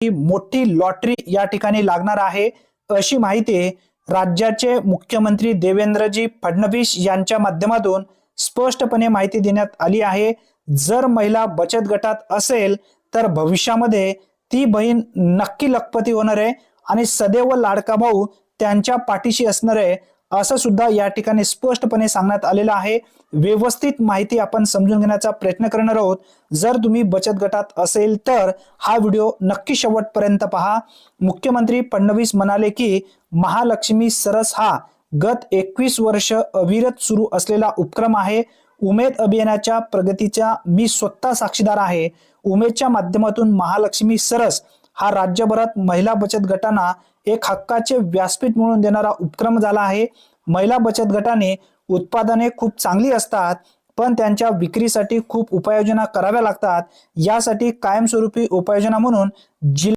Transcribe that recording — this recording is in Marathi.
मोठी लॉटरी या ठिकाणी लागणार आहे अशी माहिती राज्याचे मुख्यमंत्री देवेंद्रजी फडणवीस यांच्या माध्यमातून स्पष्टपणे माहिती देण्यात आली आहे। जर महिला बचत गटात असेल तर भविष्यामध्ये ती बहीण नक्की लखपती होणार आहे आणि सदैव लाडका भाऊ त्यांच्या पाठीशी असणार आहे असं सुद्धा या ठिकाणी स्पष्टपणे सांगण्यात आलेलं आहे। व्यवस्थित माहिती आपण समजून घेण्याचा प्रयत्न करणार आहोत। जर तुम्ही बचत गटात असेल तर हा व्हिडिओ नक्की शेवटपर्यंत पहा। मुख्यमंत्री फडणवीस म्हणाले की महालक्ष्मी सरस हा गत 21 वर्ष अविरत सुरू असलेला उपक्रम आहे। उमेद अभियानाच्या प्रगतीचा मी स्वतः साक्षीदार आहे। उमेदच्या माध्यमातून महालक्ष्मी सरस हा राज्यभरात महिला बचत गटांना एक हक्काचे व्यासपीठ मिळवून देणारा उपक्रम झाला आहे। महिला बचत गटाने उत्पादने खूप चांगली असतात पण त्यांच्या विक्रीसाठी खूप उपाययोजना कराव्या लागतात। यासाठी कायमस्वरूपी उपाययोजना म्हणून